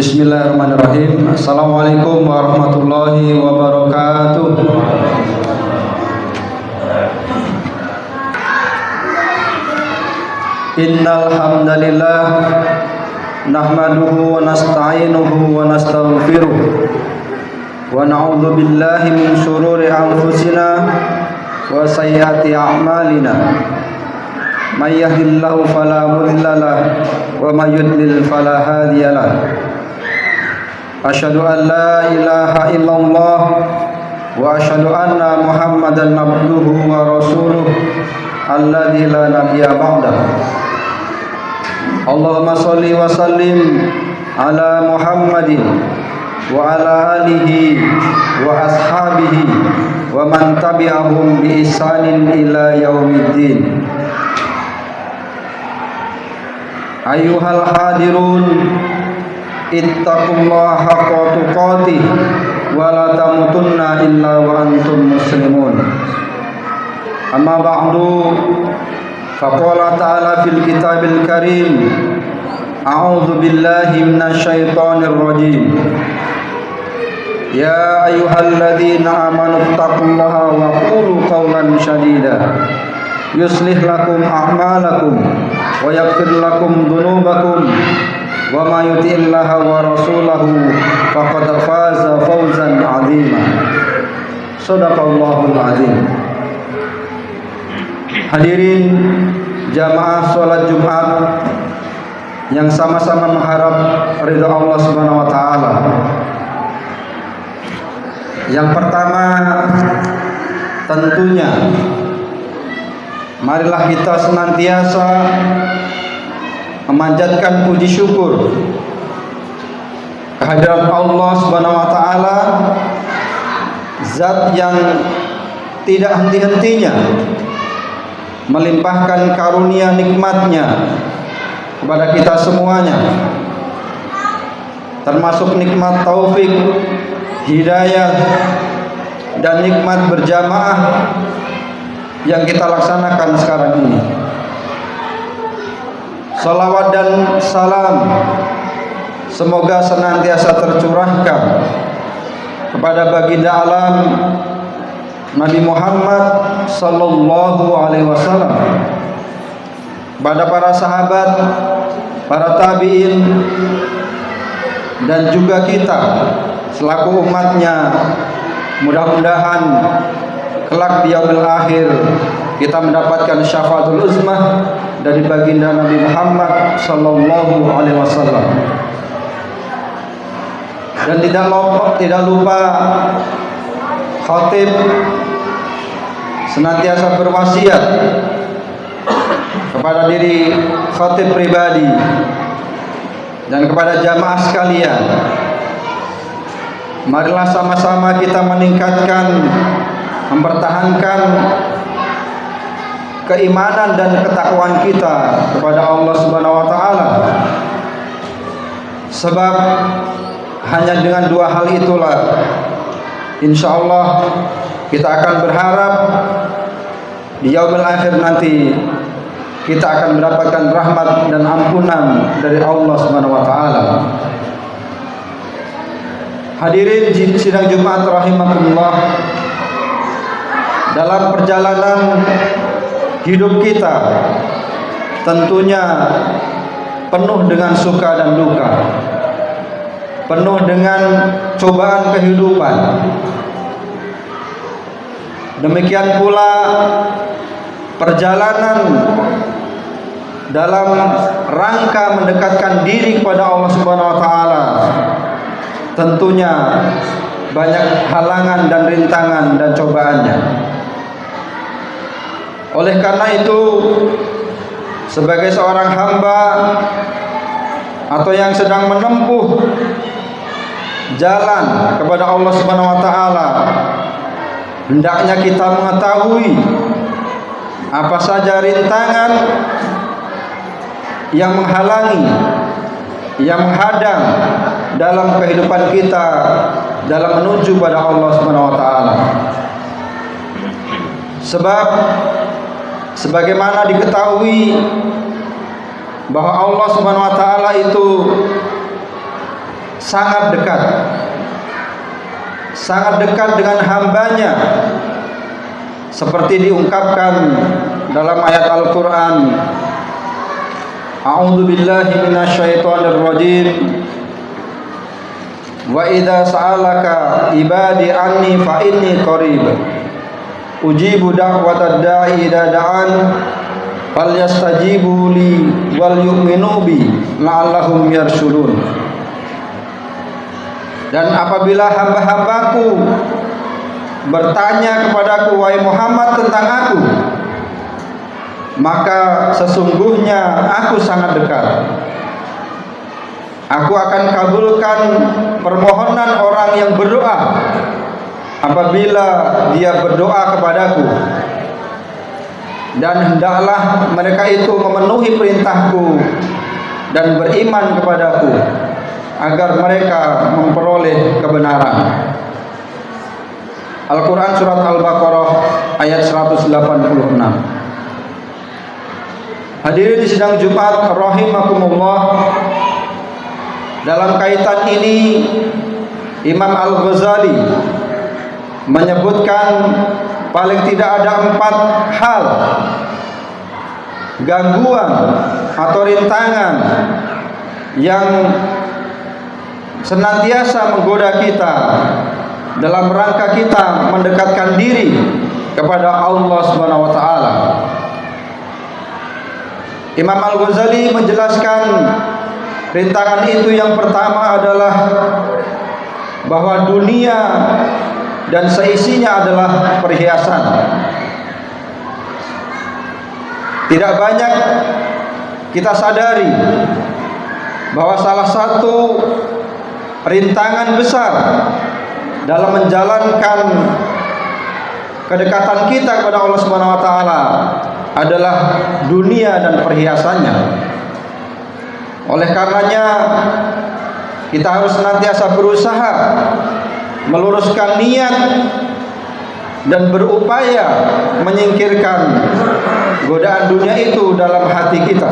Bismillahirrahmanirrahim. Assalamualaikum warahmatullahi wabarakatuh. Innal hamdalillah nahmaduhu wa nasta'inuhu wa nastaghfiruh wa na'udzu billahi min shururi anfusina wa sayyiati a'malina. May yahdihillahu fala mudilla lahu wa may yudlil fala hadiya lahu. Asyhadu an la ilaha illallah wa asyhadu anna Muhammadan abduhu wa rasuluh alladzi la nabiyya ba'dahu. Allahumma shalli wa sallim ala Muhammadin wa ala alihi wa ashabihi wa man tabi'ahum bi ihsanin ila yaumiddin. Ayyuhal hadirun, ittaqullaha haqqa tuqatih wa la tamutunna illa wa antum muslimun. Amma ba'du, faqala ta'ala fil kitabil karim, a'udzu billahi minasy syaithanir rajim. Ya ayyuhalladzina amanu taqullaha wa qulu qawlan sadida yuslih lakum a'malakum wa yaghfir lakum dhunubakum wa may yuti'illaha wa rasulahu faqad faza fawzan 'azima. Shadaqallahul 'azim. Hadirin jamaah salat Jumat yang sama-sama mengharap ridha Allah Subhanahu wa taala. Yang pertama, tentunya marilah kita senantiasa memanjatkan puji syukur kehadirat Allah Subhanahu wa taala, zat yang tidak henti-hentinya melimpahkan karunia nikmatnya kepada kita semuanya, termasuk nikmat taufik, hidayah, dan nikmat berjamaah yang kita laksanakan sekarang ini. Salawat dan salam semoga senantiasa tercurahkan kepada baginda alam Nabi Muhammad sallallahu alaihi wasallam, pada para sahabat, para tabi'in, dan juga kita selaku umatnya. Mudah-mudahan kelak di yaumil akhir kita mendapatkan syafaatul uzmah dari baginda Nabi Muhammad sallallahu alaihi wasallam. Dan tidak lupa khatib senantiasa berwasiat kepada diri khatib pribadi dan kepada jamaah sekalian. Marilah sama-sama kita meningkatkan, mempertahankan keimanan dan ketakwaan kita kepada Allah Subhanahu wa taala. Sebab hanya dengan dua hal itulah insyaallah kita akan berharap di yaumil akhir nanti kita akan mendapatkan rahmat dan ampunan dari Allah Subhanahu wa taala. Hadirin sidang Jumat rahimakumullah, dalam perjalanan hidup kita tentunya penuh dengan suka dan duka, penuh dengan cobaan kehidupan. Demikian pula perjalanan dalam rangka mendekatkan diri kepada Allah Subhanahu wa taala tentunya banyak halangan dan rintangan dan cobaannya. Oleh karena itu, sebagai seorang hamba atau yang sedang menempuh jalan kepada Allah Subhanahu wa taala, hendaknya kita mengetahui apa saja rintangan yang menghalangi, yang menghadang dalam kehidupan kita dalam menuju pada Allah Subhanahu wa taala. Sebab sebagaimana diketahui bahwa Allah Subhanahu wa taala itu sangat dekat dengan hambanya, seperti diungkapkan dalam ayat Al-Quran, A'udzu billahi minasyaitonir rajim, wa idza sa'alaka ibadi anni fa inni qarib ujibu da'watad da'i idza da'an falyastajibu li wal yu'minu bi la'allahum yarshudun. Dan apabila hamba-hambaku bertanya kepadaku, wahai Muhammad, tentang aku, maka sesungguhnya aku sangat dekat. Aku akan kabulkan permohonan orang yang berdoa apabila dia berdoa kepadaku, dan hendaklah mereka itu memenuhi perintahku dan beriman kepadaku agar mereka memperoleh kebenaran. Al-Quran Surat Al-Baqarah ayat 186. Hadirin di sidang Jumat rahimakumullah, dalam kaitan ini Imam Al-Ghazali menyebutkan paling tidak ada 4 hal gangguan atau rintangan yang senantiasa menggoda kita dalam rangka kita mendekatkan diri kepada Allah Subhanahu wa taala. Imam Al-Ghazali menjelaskan rintangan itu, yang pertama adalah bahwa dunia dan seisinya adalah perhiasan. Tidak banyak kita sadari bahwa salah satu rintangan besar dalam menjalankan kedekatan kita kepada Allah Subhanahu wa taala adalah dunia dan perhiasannya. Oleh karenanya kita harus senantiasa berusaha meluruskan niat dan berupaya menyingkirkan godaan dunia itu dalam hati kita.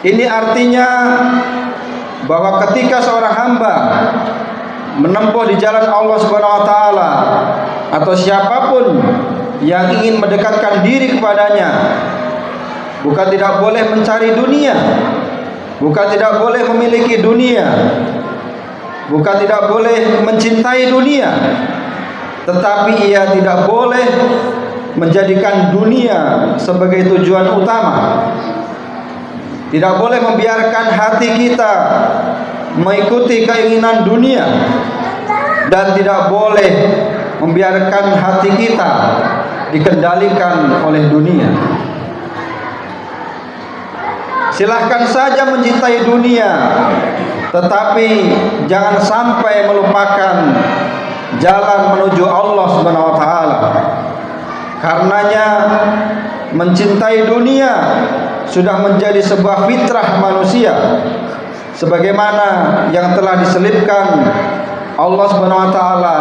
Ini artinya bahwa ketika seorang hamba menempuh di jalan Allah Subhanahu wa taala, atau siapapun yang ingin mendekatkan diri kepadanya, bukan tidak boleh mencari dunia, bukan tidak boleh memiliki dunia, bukan tidak boleh mencintai dunia, tetapi ia tidak boleh menjadikan dunia sebagai tujuan utama. Tidak boleh membiarkan hati kita mengikuti keinginan dunia, dan tidak boleh membiarkan hati kita dikendalikan oleh dunia. Silahkan saja mencintai dunia, tetapi jangan sampai melupakan jalan menuju Allah Subhanahu wa taala. Karenanya mencintai dunia sudah menjadi sebuah fitrah manusia, sebagaimana yang telah diselipkan Allah Subhanahu wa taala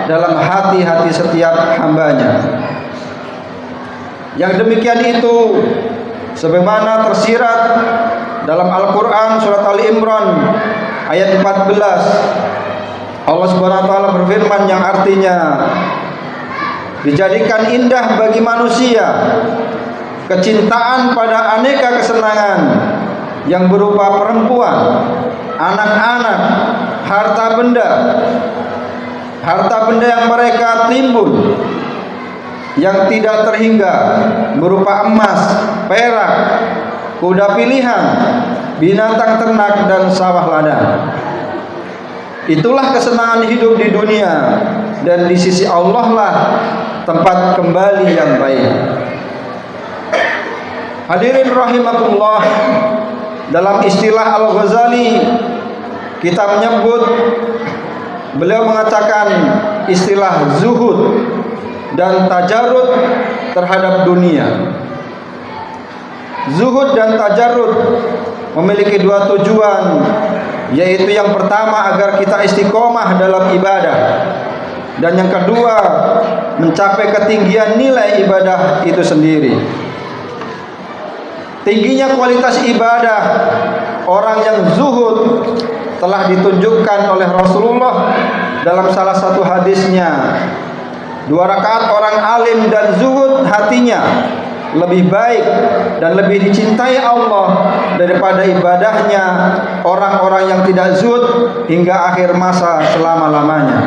dalam hati-hati setiap hambanya. Yang demikian itu sebagaimana tersirat dalam Al-Quran Surat Al-Imran ayat 14. Allah Subhanahu wa taala berfirman yang artinya, dijadikan indah bagi manusia kecintaan pada aneka kesenangan yang berupa perempuan, anak-anak, harta benda yang mereka timbun, yang tidak terhingga, berupa emas, perak, kuda pilihan, binatang ternak, dan sawah ladang. Itulah kesenangan hidup di dunia, dan di sisi Allah lah tempat kembali yang baik. Hadirin rahimakumullah, dalam istilah Al-Ghazali kita menyebut, beliau mengatakan istilah zuhud dan tajarrud terhadap dunia. Zuhud dan tajarrud memiliki dua tujuan, yaitu yang pertama agar kita istiqomah dalam ibadah, dan yang kedua mencapai ketinggian nilai ibadah itu sendiri. Tingginya kualitas ibadah orang yang zuhud telah ditunjukkan oleh Rasulullah dalam salah satu hadisnya. 2 rakaat orang alim dan zuhud hatinya lebih baik dan lebih dicintai Allah daripada ibadahnya orang-orang yang tidak zuhud hingga akhir masa selama-lamanya.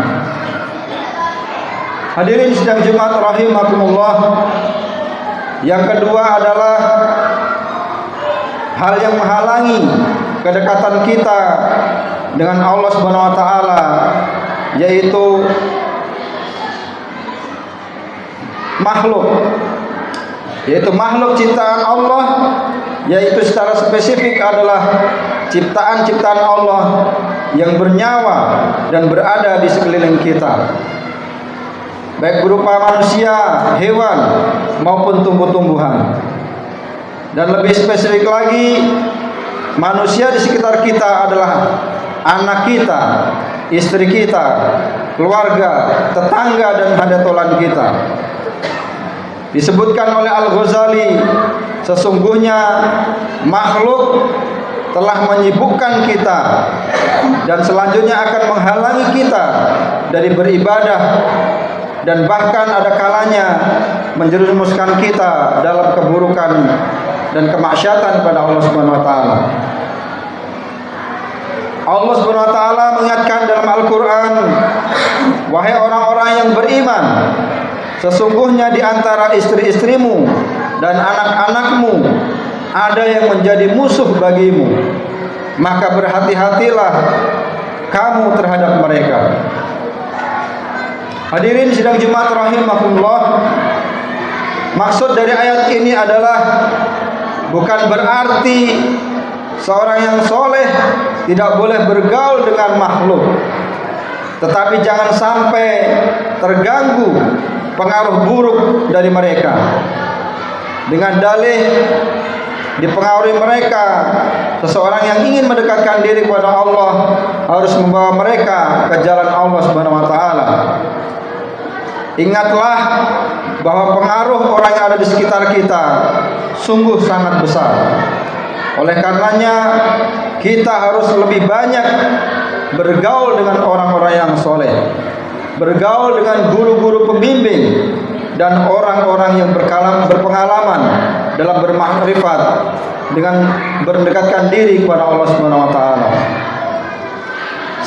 Hadirin sidang Jumat rahimakumullah. Yang kedua adalah hal yang menghalangi kedekatan kita dengan Allah Subhanahu wa taala, yaitu makhluk ciptaan Allah, yaitu secara spesifik adalah ciptaan-ciptaan Allah yang bernyawa dan berada di sekeliling kita, baik berupa manusia, hewan maupun tumbuh-tumbuhan. Dan lebih spesifik lagi, manusia di sekitar kita adalah anak kita, istri kita, keluarga, tetangga dan hadatolan kita. Disebutkan oleh Al-Ghazali, sesungguhnya makhluk telah menyibukkan kita dan selanjutnya akan menghalangi kita dari beribadah, dan bahkan ada kalanya menjerumuskan kita dalam keburukan dan kemaksiatan kepada Allah Subhanahu wa taala. Allah Subhanahu wa taala mengingatkan dalam Al-Qur'an, wahai orang-orang yang beriman, sesungguhnya di antara istri-istrimu dan anak-anakmu ada yang menjadi musuh bagimu, maka berhati-hatilah kamu terhadap mereka. Hadirin sidang Jumat rahimakumullah, maksud dari ayat ini adalah bukan berarti seorang yang soleh tidak boleh bergaul dengan makhluk, tetapi jangan sampai terganggu pengaruh buruk dari mereka. Dengan dalih dipengaruhi mereka, seseorang yang ingin mendekatkan diri kepada Allah harus membawa mereka ke jalan Allah Subhanahu wa taala. Ingatlah bahwa pengaruh orang yang ada di sekitar kita sungguh sangat besar. Oleh karenanya kita harus lebih banyak bergaul dengan orang-orang yang soleh, bergaul dengan guru-guru pembimbing dan orang-orang yang berpengalaman dalam bermakrifat dengan mendekatkan diri kepada Allah Subhanahu wa taala.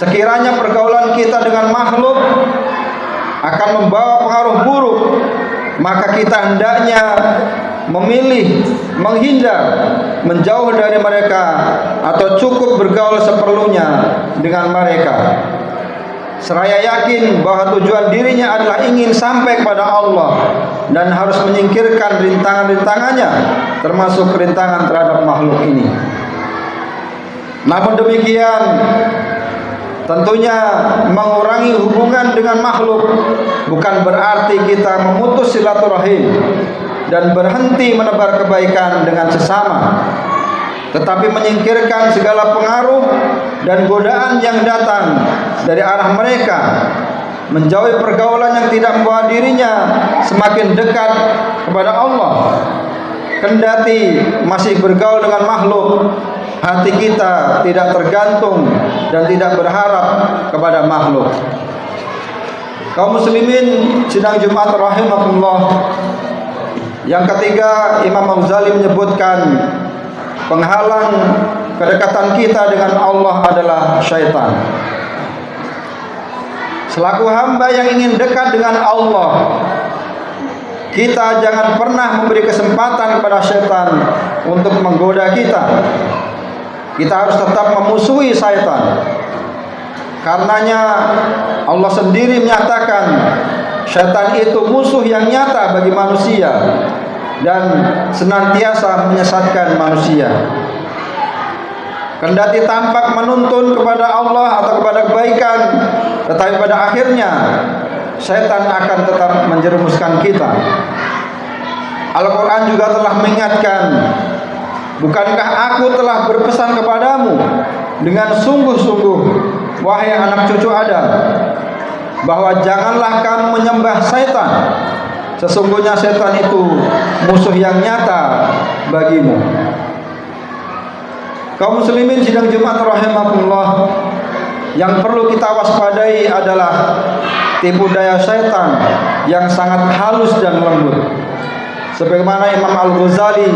Sekiranya pergaulan kita dengan makhluk akan membawa pengaruh buruk, maka kita hendaknya memilih menghindar, menjauh dari mereka, atau cukup bergaul seperlunya dengan mereka, seraya yakin bahwa tujuan dirinya adalah ingin sampai kepada Allah dan harus menyingkirkan rintangan-rintangannya, termasuk rintangan terhadap makhluk ini. Namun demikian, tentunya mengurangi hubungan dengan makhluk bukan berarti kita memutus silaturahim dan berhenti menebar kebaikan dengan sesama, tetapi menyingkirkan segala pengaruh dan godaan yang datang dari arah mereka, menjauhi pergaulan yang tidak membawa dirinya semakin dekat kepada Allah. Kendati masih bergaul dengan makhluk, hati kita tidak tergantung dan tidak berharap kepada makhluk. Kaum muslimin sidang Jumat rahimakumullah. Yang ketiga, Imam Al-Ghazali menyebutkan penghalang kedekatan kita dengan Allah adalah syaitan. Selaku hamba yang ingin dekat dengan Allah, kita jangan pernah memberi kesempatan kepada syaitan untuk menggoda kita. Kita harus tetap memusuhi syaitan. Karenanya Allah sendiri menyatakan syaitan itu musuh yang nyata bagi manusia dan senantiasa menyesatkan manusia. Kendati tampak menuntun kepada Allah atau kepada kebaikan, tetapi pada akhirnya syaitan akan tetap menjerumuskan kita. Al-Quran juga telah mengingatkan, bukankah aku telah berpesan kepadamu dengan sungguh-sungguh, wahai anak cucu Adam, bahwa janganlah kamu menyembah syaitan. Sesungguhnya syaitan itu musuh yang nyata bagimu. Kaum muslimin sidang Jumat rahimakumullah, yang perlu kita waspadai adalah tipu daya syaitan yang sangat halus dan lembut. Sebagaimana Imam Al-Ghazali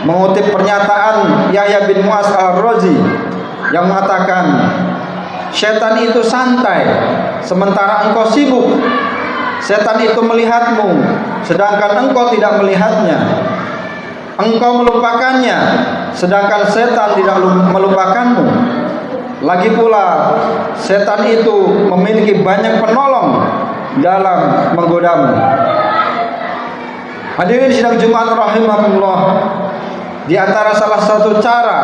mengutip pernyataan Yahya bin Mu'az Al-Razi yang mengatakan, syaitan itu santai sementara engkau sibuk. Setan itu melihatmu sedangkan engkau tidak melihatnya. Engkau melupakannya sedangkan setan tidak melupakanmu. Lagi pula setan itu memiliki banyak penolong dalam menggodamu. Hadirin sidang Jumat rahimakumullah, di antara salah satu cara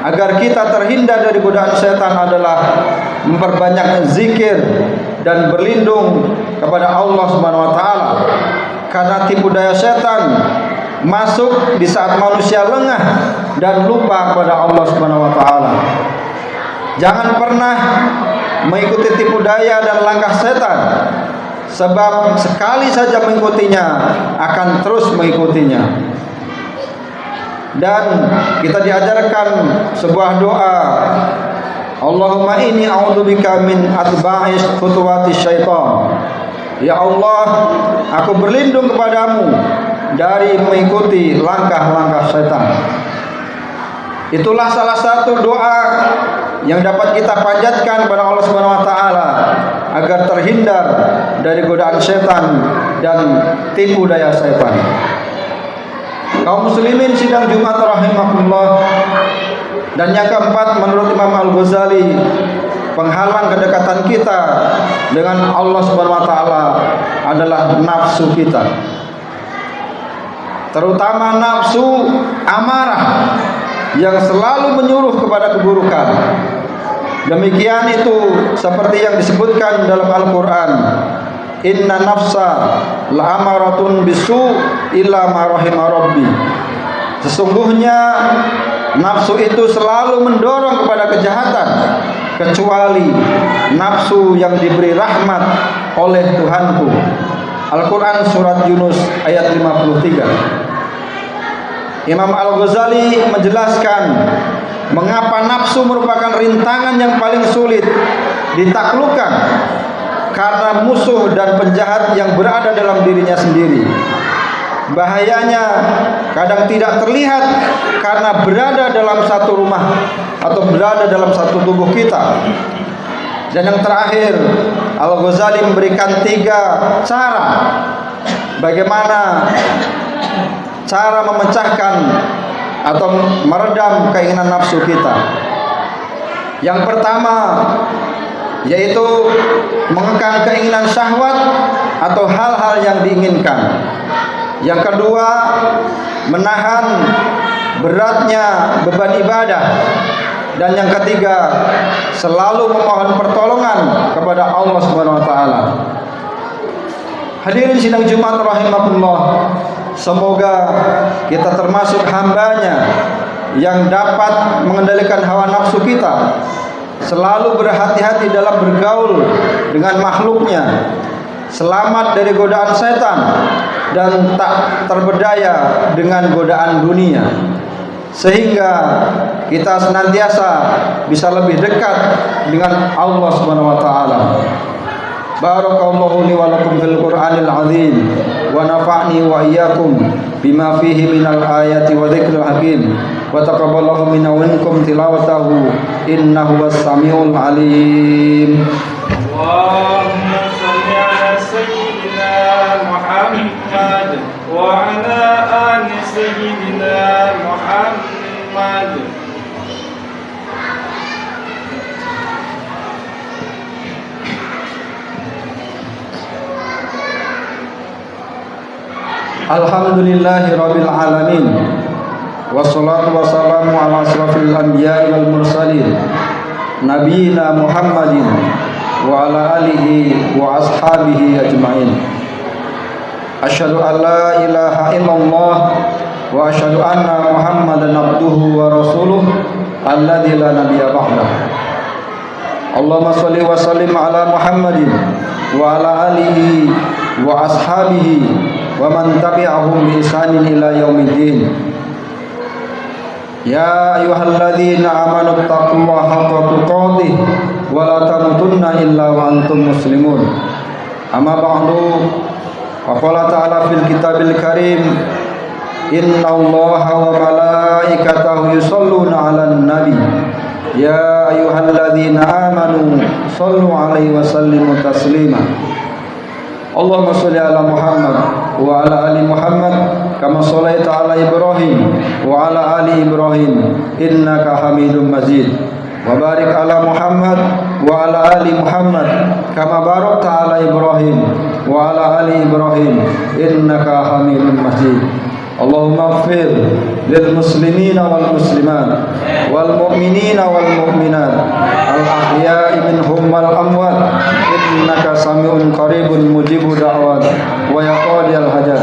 agar kita terhindar dari godaan setan adalah memperbanyak zikir dan berlindung kepada Allah Subhanahu wa taala. Karena tipu daya setan masuk di saat manusia lengah dan lupa kepada Allah Subhanahu wa taala. Jangan pernah mengikuti tipu daya dan langkah setan, sebab sekali saja mengikutinya akan terus mengikutinya. Dan kita diajarkan sebuah doa, Allahumma inni a'udzubika min atba'is khutuwati syaitan. Ya Allah, aku berlindung kepadamu dari mengikuti langkah-langkah setan. Itulah salah satu doa yang dapat kita panjatkan kepada Allah Subhanahu wa taala agar terhindar dari godaan setan dan tipu daya setan. Kaum muslimin sidang Jumat rahimakumullah, dan yang keempat menurut Imam Al-Ghazali, penghalang kedekatan kita dengan Allah Subhanahu wa taala adalah nafsu kita. Terutama nafsu amarah yang selalu menyuruh kepada keburukan. Demikian itu seperti yang disebutkan dalam Al-Qur'an, inna nafsa la'amaratun bisu illa ma rahima rabbi. Sesungguhnya nafsu itu selalu mendorong kepada kejahatan kecuali nafsu yang diberi rahmat oleh Tuhanku. Al-Quran surat Yunus ayat 53. Imam Al-Ghazali menjelaskan mengapa nafsu merupakan rintangan yang paling sulit ditaklukkan, karena musuh dan penjahat yang berada dalam dirinya sendiri. Bahayanya kadang tidak terlihat karena berada dalam satu rumah atau berada dalam satu tubuh kita. Dan yang terakhir, Al-Ghazali memberikan 3 cara bagaimana cara memecahkan atau meredam keinginan nafsu kita. Yang pertama yaitu mengekang keinginan syahwat atau hal-hal yang diinginkan. Yang kedua, menahan beratnya beban ibadah. Dan yang ketiga, selalu memohon pertolongan kepada Allah Subhanahu wa taala. Hadirin sidang Jumat rahimakumullah, semoga kita termasuk hambanya yang dapat mengendalikan hawa nafsu kita, selalu berhati-hati dalam bergaul dengan makhluknya, selamat dari godaan setan, dan tak terberdaya dengan godaan dunia, sehingga kita senantiasa bisa lebih dekat dengan Allah Subhanahu wa taala. Barakallahu li wa lakum fil Qur'anil azim wa nafa'ni wa iyyakum bima fihi minal ayati wa dzikril hakim wa taqabbalallahu minna wa minkum tilawatahu innahu was-sami'ul alim. Allahumma shalli ala sayyidina Muhammad wa ala ali sayyidina Muhammad. Alhamdulillahi rabbil alamin, wassalatu wassalamu ala asrafil anbiya'i wal mursalin nabiyina Muhammadin wa ala alihi wa ashabihi ajma'in. Asyhadu an la ilaha illallah wa asyhadu anna Muhammadan abduhu wa rasuluh alladzi la nabiyya ba'dah. Allahumma shalli wa sallim ala Muhammadin wa ala alihi wa ashabihi wa man tabi'ahum bi ihsanin ila yaumiddin. Ya ayyuhalladzina amanu taqullaha haqqa tuqatih wa la tamutunna illa wa antum muslimun. Amma ba'du, wa qala ta'ala fil kitabil karim, inna allaha wa malaikatahu yusalluna 'alan nabi ya ayyuhalladzina amanu sallu 'alaihi wa sallimu taslima. Allahumma sholli ala Muhammad wa ala ali Muhammad kama shallaita ala Ibrahim wa ala ali Ibrahim innaka Hamidum Majid. Wa barik ala Muhammad wa ala ali Muhammad kama barakta ala Ibrahim wa ala ali Ibrahim innaka Hamidum Majid. Allahumma ighfir lil muslimina wal muslimat wal mu'minina wal mu'minat al ahya'i minhum wal amwat innaka sami'un qaribun mujibu da'wat wa yaqadiyal hajat.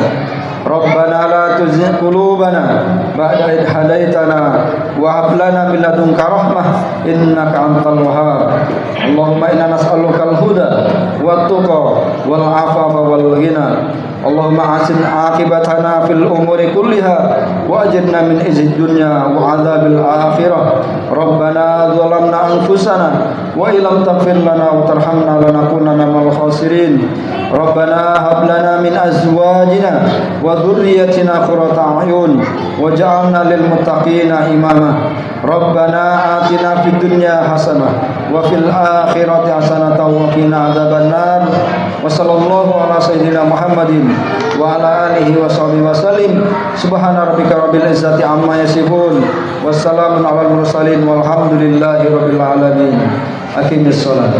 Rabbana la tuzigh qulubana ba'da idh hadaitana wa hab lana min ladunka rahmah innaka antal wahhab. Allahumma inna nas'aluka al-huda wat tuqa wal afafa wal ghina. Allahumma asin aqibatana fil umuri kulliha wa ajirna min izzid dunya wa adzabil akhirah. Rabbana zalamna anfusana wa illam taghfir lana wa tarhamna lanakunanna minal khasirin. Rabbana hab lana min azwajina wa dhurriyyatina qurrata a'yun waj'alna lil muttaqina imama. Rabbana atina fid dunya hasanah wa fil akhirati hasanah wa qina adzabannar. Wa sallallahu ala sayyidina Muhammadin wa ala alihi wa sahbihi wa sallim. Subhana rabbika rabbil izzati amma yasifun. Wassalamun alal mursalin walhamdulillahi rabbil alamin. Aqimis shalah.